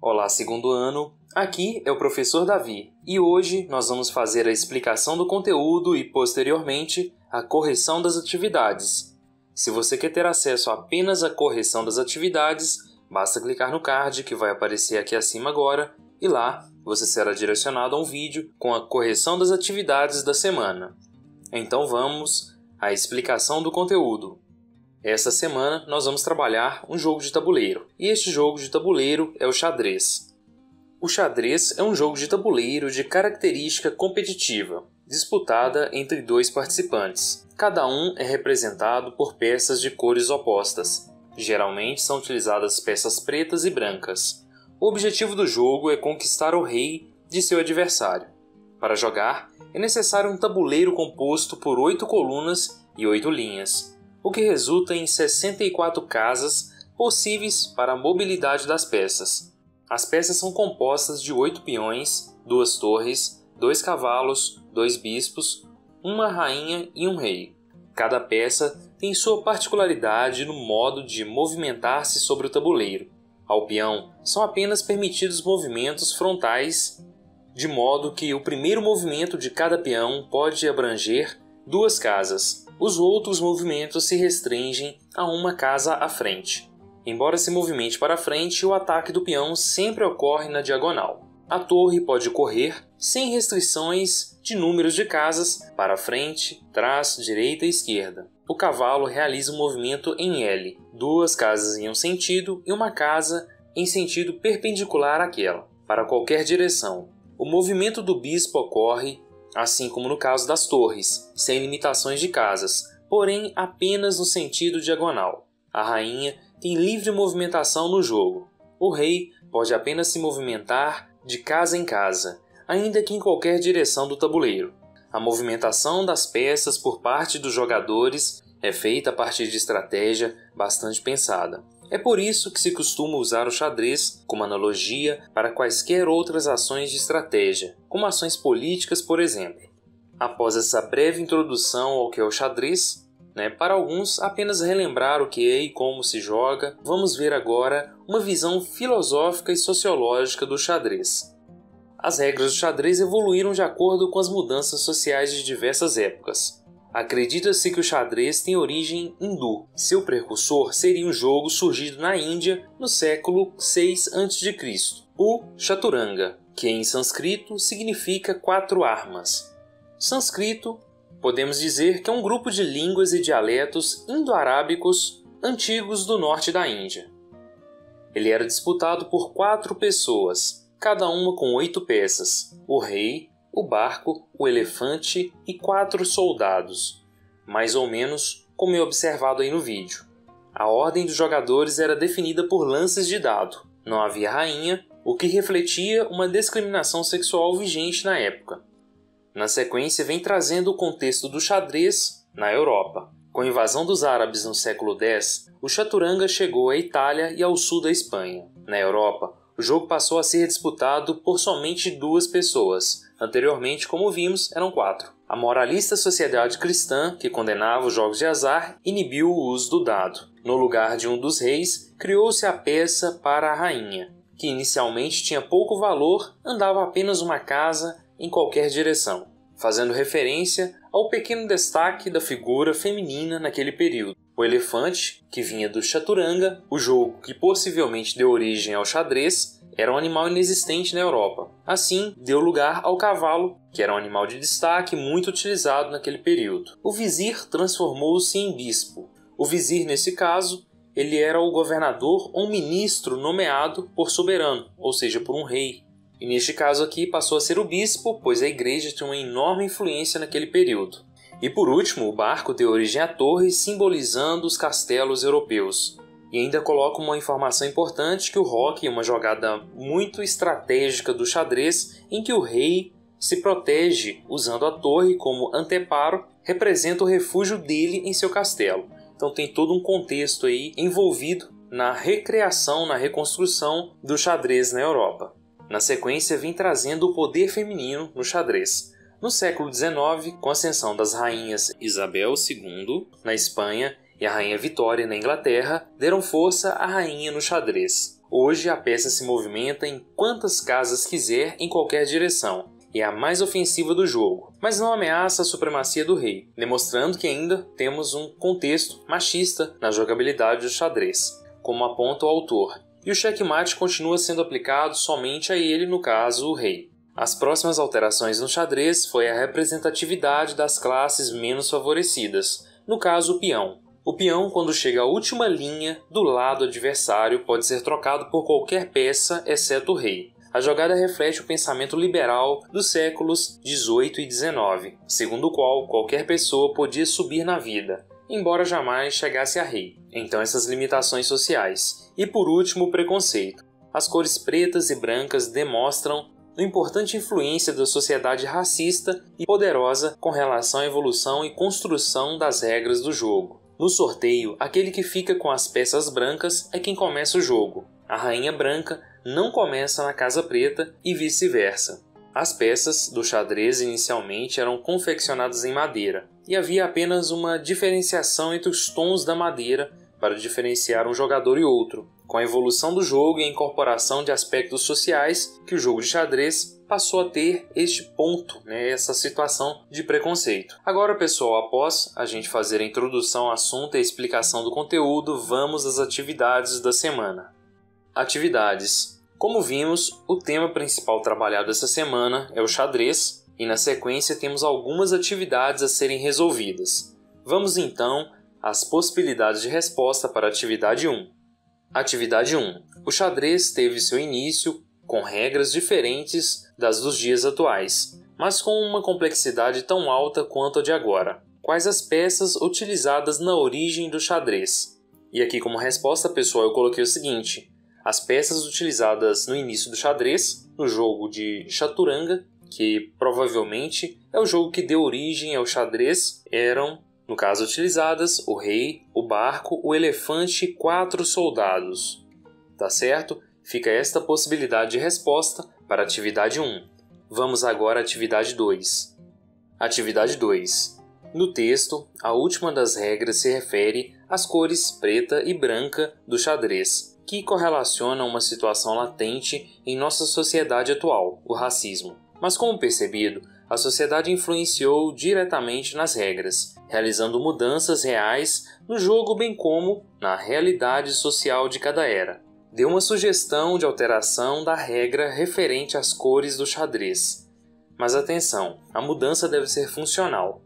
Olá, segundo ano. Aqui é o professor Davi e hoje nós vamos fazer a explicação do conteúdo e, posteriormente, a correção das atividades. Se você quer ter acesso apenas à correção das atividades, basta clicar no card que vai aparecer aqui acima agora e lá você será direcionado a um vídeo com a correção das atividades da semana. Então vamos à explicação do conteúdo. Essa semana nós vamos trabalhar um jogo de tabuleiro, e este jogo de tabuleiro é o xadrez. O xadrez é um jogo de tabuleiro de característica competitiva, disputada entre dois participantes. Cada um é representado por peças de cores opostas. Geralmente são utilizadas peças pretas e brancas. O objetivo do jogo é conquistar o rei de seu adversário. Para jogar, é necessário um tabuleiro composto por 8 colunas e 8 linhas, o que resulta em 64 casas possíveis para a mobilidade das peças. As peças são compostas de 8 peões, 2 torres, 2 cavalos, 2 bispos, uma rainha e um rei. Cada peça tem sua particularidade no modo de movimentar-se sobre o tabuleiro. Ao peão são apenas permitidos movimentos frontais, de modo que o primeiro movimento de cada peão pode abranger 2 casas. Os outros movimentos se restringem a uma casa à frente. Embora se movimente para frente, o ataque do peão sempre ocorre na diagonal. A torre pode correr sem restrições de números de casas para frente, trás, direita e esquerda. O cavalo realiza um movimento em L, 2 casas em um sentido e uma casa em sentido perpendicular àquela, para qualquer direção. O movimento do bispo ocorre assim como no caso das torres, sem limitações de casas, porém apenas no sentido diagonal. A rainha tem livre movimentação no jogo. O rei pode apenas se movimentar de casa em casa, ainda que em qualquer direção do tabuleiro. A movimentação das peças por parte dos jogadores é feita a partir de estratégia bastante pensada. É por isso que se costuma usar o xadrez como analogia para quaisquer outras ações de estratégia, como ações políticas, por exemplo. Após essa breve introdução ao que é o xadrez, para alguns apenas relembrar o que é e como se joga, vamos ver agora uma visão filosófica e sociológica do xadrez. As regras do xadrez evoluíram de acordo com as mudanças sociais de diversas épocas. Acredita-se que o xadrez tem origem hindu. Seu precursor seria um jogo surgido na Índia no século VI a.C., o chaturanga, que em sânscrito significa 4 armas. Sânscrito, podemos dizer que é um grupo de línguas e dialetos indo-arábicos antigos do norte da Índia. Ele era disputado por 4 pessoas, cada uma com 8 peças: o rei, o barco, o elefante e 4 soldados, mais ou menos como é observado aí no vídeo. A ordem dos jogadores era definida por lances de dado. Não havia rainha, o que refletia uma discriminação sexual vigente na época. Na sequência, vem trazendo o contexto do xadrez na Europa. Com a invasão dos árabes no século X, o chaturanga chegou à Itália e ao sul da Espanha. Na Europa, o jogo passou a ser disputado por somente 2 pessoas. Anteriormente, como vimos, eram 4. A moralista sociedade cristã, que condenava os jogos de azar, inibiu o uso do dado. No lugar de um dos reis, criou-se a peça para a rainha, que inicialmente tinha pouco valor, andava apenas uma casa em qualquer direção, fazendo referência ao pequeno destaque da figura feminina naquele período. O elefante, que vinha do chaturanga, o jogo que possivelmente deu origem ao xadrez, era um animal inexistente na Europa. Assim, deu lugar ao cavalo, que era um animal de destaque muito utilizado naquele período. O vizir transformou-se em bispo. O vizir, nesse caso, ele era o governador ou ministro nomeado por soberano, ou seja, por um rei. E neste caso aqui passou a ser o bispo, pois a igreja tinha uma enorme influência naquele período. E por último, o barco deu origem à torre, simbolizando os castelos europeus. E ainda coloca uma informação importante que o roque é uma jogada muito estratégica do xadrez, em que o rei se protege usando a torre como anteparo, representa o refúgio dele em seu castelo. Então tem todo um contexto aí envolvido na recriação, na reconstrução do xadrez na Europa. Na sequência, vem trazendo o poder feminino no xadrez. No século XIX, com a ascensão das rainhas Isabel II na Espanha e a rainha Vitória na Inglaterra, deram força à rainha no xadrez. Hoje a peça se movimenta em quantas casas quiser em qualquer direção, e é a mais ofensiva do jogo, mas não ameaça a supremacia do rei, demonstrando que ainda temos um contexto machista na jogabilidade do xadrez, como aponta o autor, e o checkmate continua sendo aplicado somente a ele, no caso, o rei. As próximas alterações no xadrez foi a representatividade das classes menos favorecidas, no caso o peão. O peão, quando chega à última linha do lado adversário, pode ser trocado por qualquer peça, exceto o rei. A jogada reflete o pensamento liberal dos séculos XVIII e XIX, segundo o qual qualquer pessoa podia subir na vida, embora jamais chegasse a rei. Então essas limitações sociais. E por último, o preconceito. As cores pretas e brancas demonstram uma importante influência da sociedade racista e poderosa com relação à evolução e construção das regras do jogo. No sorteio, aquele que fica com as peças brancas é quem começa o jogo. A rainha branca não começa na casa preta e vice-versa. As peças do xadrez inicialmente eram confeccionadas em madeira, e havia apenas uma diferenciação entre os tons da madeira para diferenciar um jogador e outro. Com a evolução do jogo e a incorporação de aspectos sociais, que o jogo de xadrez passou a ter este ponto, essa situação de preconceito. Agora, pessoal, após a gente fazer a introdução ao assunto e a explicação do conteúdo, vamos às atividades da semana. Atividades. Como vimos, o tema principal trabalhado essa semana é o xadrez, e na sequência temos algumas atividades a serem resolvidas. Vamos então às possibilidades de resposta para a atividade 1. Atividade 1. O xadrez teve seu início com regras diferentes das dos dias atuais, mas com uma complexidade tão alta quanto a de agora. Quais as peças utilizadas na origem do xadrez? E aqui como resposta, pessoal, eu coloquei o seguinte: as peças utilizadas no início do xadrez, no jogo de chaturanga, que provavelmente é o jogo que deu origem ao xadrez, eram, no caso utilizadas, o rei, o barco, o elefante e 4 soldados. Tá certo? Fica esta possibilidade de resposta para a atividade 1. Vamos agora à atividade 2. Atividade 2. No texto, a última das regras se refere às cores preta e branca do xadrez, que correlacionam uma situação latente em nossa sociedade atual, o racismo. Mas como percebido, a sociedade influenciou diretamente nas regras, realizando mudanças reais no jogo bem como na realidade social de cada era. Deu uma sugestão de alteração da regra referente às cores do xadrez. Mas atenção, a mudança deve ser funcional.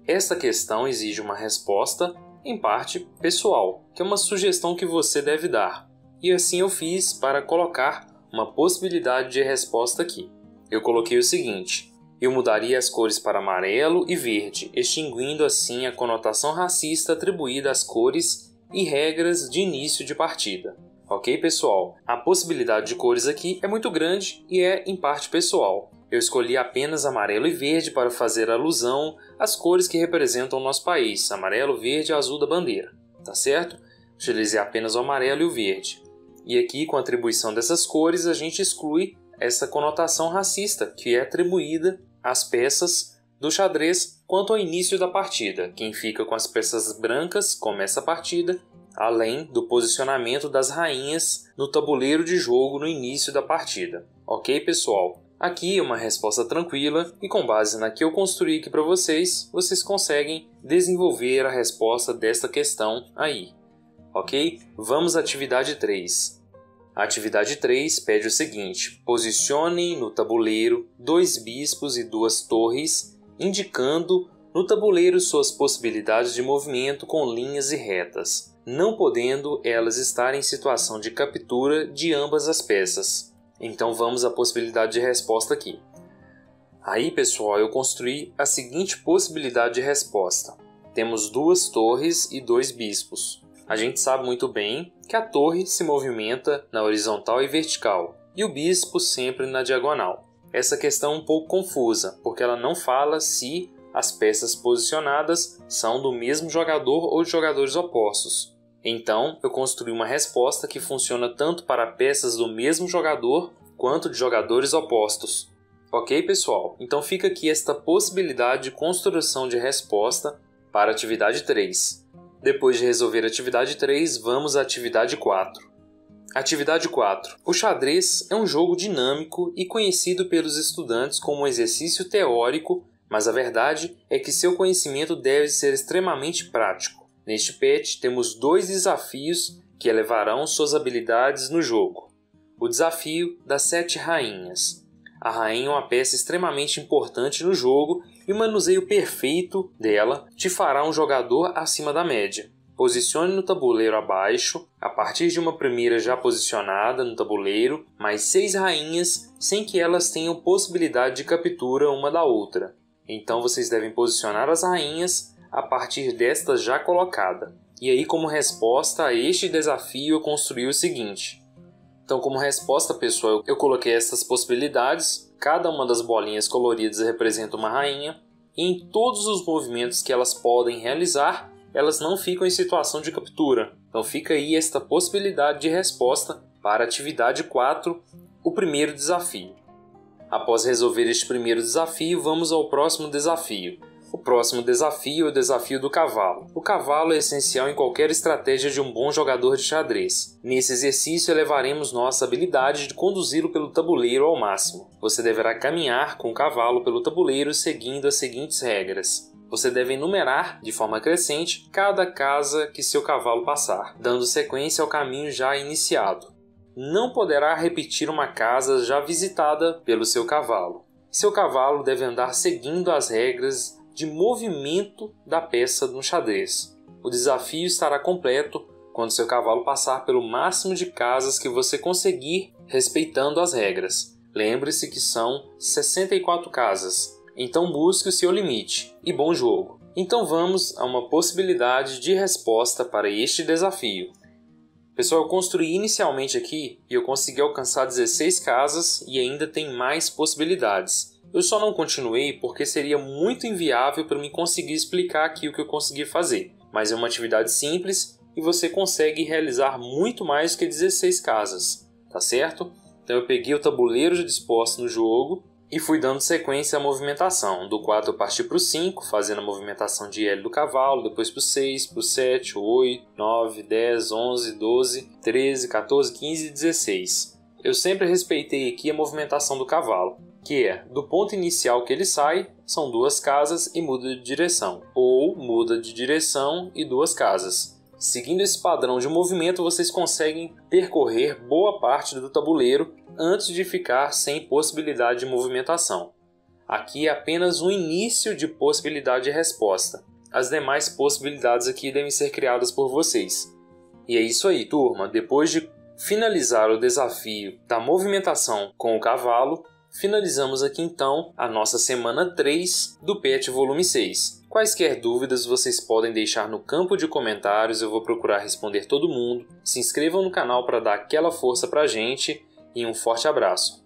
Esta questão exige uma resposta, em parte, pessoal, que é uma sugestão que você deve dar. E assim eu fiz para colocar uma possibilidade de resposta aqui. Eu coloquei o seguinte: eu mudaria as cores para amarelo e verde, extinguindo assim a conotação racista atribuída às cores e regras de início de partida. Ok, pessoal? A possibilidade de cores aqui é muito grande e é, em parte, pessoal. Eu escolhi apenas amarelo e verde para fazer alusão às cores que representam o nosso país, amarelo, verde e azul da bandeira, tá certo? Utilizei apenas o amarelo e o verde. E aqui, com a atribuição dessas cores, a gente exclui essa conotação racista que é atribuída às peças do xadrez quanto ao início da partida. Quem fica com as peças brancas começa a partida, além do posicionamento das rainhas no tabuleiro de jogo no início da partida. Ok, pessoal? Aqui é uma resposta tranquila e com base na que eu construí aqui para vocês, vocês conseguem desenvolver a resposta desta questão aí. Ok? Vamos à atividade 3. A atividade 3 pede o seguinte: posicionem no tabuleiro 2 bispos e 2 torres, indicando no tabuleiro suas possibilidades de movimento com linhas e retas, não podendo elas estar em situação de captura de ambas as peças. Então vamos à possibilidade de resposta aqui. Aí, pessoal, eu construí a seguinte possibilidade de resposta. Temos 2 torres e 2 bispos. A gente sabe muito bem que a torre se movimenta na horizontal e vertical, e o bispo sempre na diagonal. Essa questão é um pouco confusa, porque ela não fala se as peças posicionadas são do mesmo jogador ou de jogadores opostos. Então, eu construí uma resposta que funciona tanto para peças do mesmo jogador quanto de jogadores opostos. Ok, pessoal? Então fica aqui esta possibilidade de construção de resposta para a atividade 3. Depois de resolver a atividade 3, vamos à atividade 4. Atividade 4. O xadrez é um jogo dinâmico e conhecido pelos estudantes como um exercício teórico, mas a verdade é que seu conhecimento deve ser extremamente prático. Neste PET temos 2 desafios que elevarão suas habilidades no jogo. O desafio das 7 rainhas. A rainha é uma peça extremamente importante no jogo e o manuseio perfeito dela te fará um jogador acima da média. Posicione no tabuleiro abaixo, a partir de uma primeira já posicionada no tabuleiro, mais 6 rainhas sem que elas tenham possibilidade de captura uma da outra. Então vocês devem posicionar as rainhas a partir desta já colocada. E aí, como resposta a este desafio, eu construí o seguinte. Então, como resposta, pessoal, eu coloquei essas possibilidades. Cada uma das bolinhas coloridas representa uma rainha. E em todos os movimentos que elas podem realizar, elas não ficam em situação de captura. Então fica aí esta possibilidade de resposta para a atividade 4, o primeiro desafio. Após resolver este primeiro desafio, vamos ao próximo desafio. O próximo desafio é o desafio do cavalo. O cavalo é essencial em qualquer estratégia de um bom jogador de xadrez. Nesse exercício, elevaremos nossa habilidade de conduzi-lo pelo tabuleiro ao máximo. Você deverá caminhar com o cavalo pelo tabuleiro seguindo as seguintes regras. Você deve enumerar, de forma crescente, cada casa que seu cavalo passar, dando sequência ao caminho já iniciado. Não poderá repetir uma casa já visitada pelo seu cavalo. Seu cavalo deve andar seguindo as regras de movimento da peça no xadrez. O desafio estará completo quando seu cavalo passar pelo máximo de casas que você conseguir, respeitando as regras. Lembre-se que são 64 casas. Então busque o seu limite e bom jogo. Então vamos a uma possibilidade de resposta para este desafio. Pessoal, eu construí inicialmente aqui e eu consegui alcançar 16 casas e ainda tem mais possibilidades. Eu só não continuei porque seria muito inviável para mim conseguir explicar aqui o que eu consegui fazer. Mas é uma atividade simples e você consegue realizar muito mais que 16 casas, tá certo? Então eu peguei o tabuleiro já disposto no jogo e fui dando sequência à movimentação. Do 4 eu parti para o 5, fazendo a movimentação de L do cavalo, depois para o 6, para o 7, 8, 9, 10, 11, 12, 13, 14, 15 e 16. Eu sempre respeitei aqui a movimentação do cavalo, que é, do ponto inicial que ele sai, são 2 casas e muda de direção, ou muda de direção e 2 casas. Seguindo esse padrão de movimento, vocês conseguem percorrer boa parte do tabuleiro antes de ficar sem possibilidade de movimentação. Aqui é apenas um início de possibilidade de resposta. As demais possibilidades aqui devem ser criadas por vocês. E é isso aí, turma. Depois de finalizar o desafio da movimentação com o cavalo, finalizamos aqui então a nossa semana 3 do PET volume 6. Quaisquer dúvidas vocês podem deixar no campo de comentários, eu vou procurar responder todo mundo. Se inscrevam no canal para dar aquela força pra gente e um forte abraço.